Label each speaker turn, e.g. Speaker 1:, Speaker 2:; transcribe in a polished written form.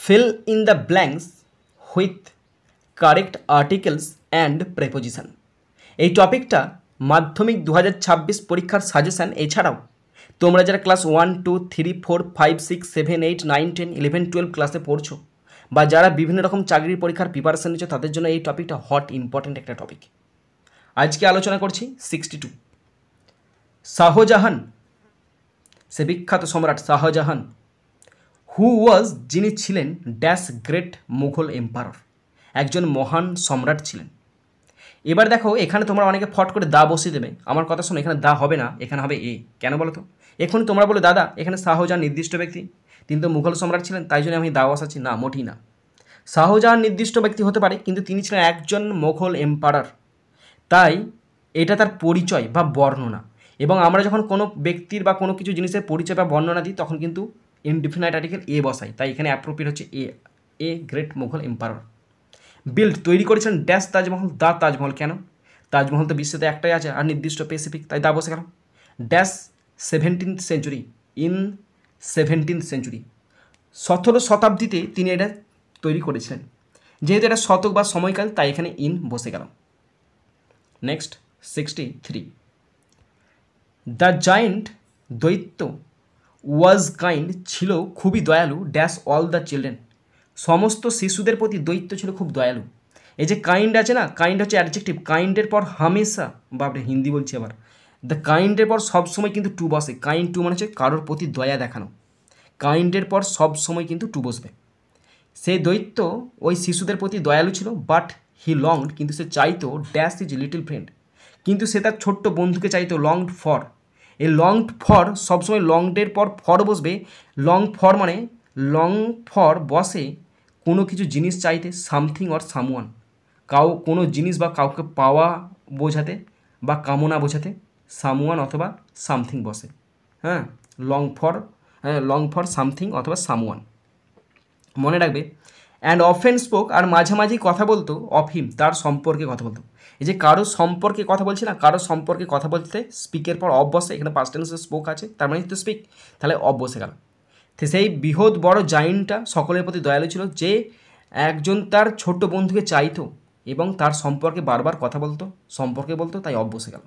Speaker 1: fill in the blanks with correct articles and preposition। এই টপিকটা মাধ্যমিক 2026 পরীক্ষার সাজেশান। এছাড়াও তোমরা যারা ক্লাস 1, 2, 3, 4, 5, 6, 7, 8, 9, 10, 11, 12 ক্লাসে পড়ছো বা যারা বিভিন্ন রকম চাকরির পরীক্ষার প্রিপারেশন নিচ্ছ তাদের জন্য এই টপিকটা হট ইম্পর্টেন্ট একটা টপিক। আজকে আলোচনা করছি 62। শাহজাহান, সে বিখ্যাত সম্রাট শাহজাহান, হু ওয়াজ, যিনি ছিলেন ড্যাশ গ্রেট মুঘল এম্পায়ার, একজন মহান সম্রাট ছিলেন। এবার দেখো এখানে তোমরা অনেকে ফট করে দা বসিয়ে দেবে। আমার কথা শোনো, এখানে দা হবে না, এখানে হবে এ। কেন বলো তো? এখন তোমরা বলো দাদা এখানে শাহজাহান নির্দিষ্ট ব্যক্তি, তিনি তো মুঘল সম্রাট ছিলেন, তাই জন্য আমি দা বসাচ্ছি। না, মোটেই না। শাহজাহান নির্দিষ্ট ব্যক্তি হতে পারে, কিন্তু তিনি ছিলেন একজন মুঘল এম্পায়ার, তাই এটা তার পরিচয় বা বর্ণনা। এবং আমরা যখন কোনো ব্যক্তির বা কোনো কিছু জিনিসের পরিচয় বা বর্ণনা দিই তখন কিন্তু ইনডিফিনাইট আর্টিকেল এ বসাই, তাই এখানে অ্যাপ্রোপ্রিয়েট হচ্ছে a great Mughal empire. Build, তৈরি করেছিলেন ড্যাশ তাজমহল, দ্য তাজমহল। কেন? তাজমহল তো বিশ্বতে একটাই আছে আর নির্দিষ্ট স্পেসিফিক, তাই দা বসে গেল। Dash 17th century, in 17th century, 17 শতাব্দীতে তিনি এটা তৈরি করেছিলেন। যেহেতু এটা শতক বা সময়কাল, তাই এখানে ইন বসে গেল। নেক্সট 63। দ্য জায়েন্ট, দৈত্য, ওয়াজ কাইন্ড, ছিল খুবই দয়ালু, ড্যাশ অল দ্য চিলড্রেন, সমস্ত শিশুদের প্রতি দৈত্য ছিল খুব দয়ালু। এই যে কাইন্ড আছে না, কাইন্ড হচ্ছে অ্যাডজেক্টিভ। কাইন্ডের পর হামেশা, বাপরে হিন্দি বলছি আবার, দ্য কাইন্ডের পর সবসময় কিন্তু টু বসে। কাইন্ড টু মানে হচ্ছে কারোর প্রতি দয়া দেখানো। কাইন্ডের পর সবসময় কিন্তু টু বসবে। সেই দৈত্য ওই শিশুদের প্রতি দয়ালু ছিল, বাট হি লংড, কিন্তু সে চাইতো ড্যাশ ইজ লিটল ফ্রেন্ড, কিন্তু সে তার ছোট্ট বন্ধুকে চাইতো লংড ফর। এই লংড ফর সবসময় লংডের পর ফর বসবে। লং ফর মানে লং ফর বসে কোনো কিছু জিনিস চাইতে, সামথিং অর সামওয়ান, কোনো জিনিস বা কাউকে পাওয়া বোঝাতে বা কামনা বোঝাতে সামওয়ান অথবা সামথিং বসে। হ্যাঁ, লং ফর সামথিং অথবা সামওয়ান, মনে রাখবে। অ্যান্ড অফেন স্পোক, আর মাঝামাঝি কথা বলতো, অফ হিম, তার সম্পর্কে কথা বলতো। এই যে কারো সম্পর্কে কথা বলছি না, কারো সম্পর্কে কথা বলতে স্পিকের পর অফ বসে, এখানে পাস্ট টেন্সে স্পোক আছে, তার মানে তো স্পিক, তাহলে অফ বসে গেল। তো সেই বৃহৎ বড় জায়েন্টটা সকলের প্রতি দয়ালু ছিল, যে একজন তার ছোট্ট বন্ধুকে চাইতো এবং তার সম্পর্কে বারবার কথা বলতো, সম্পর্কে বলতো, তাই অফ বসে গেল।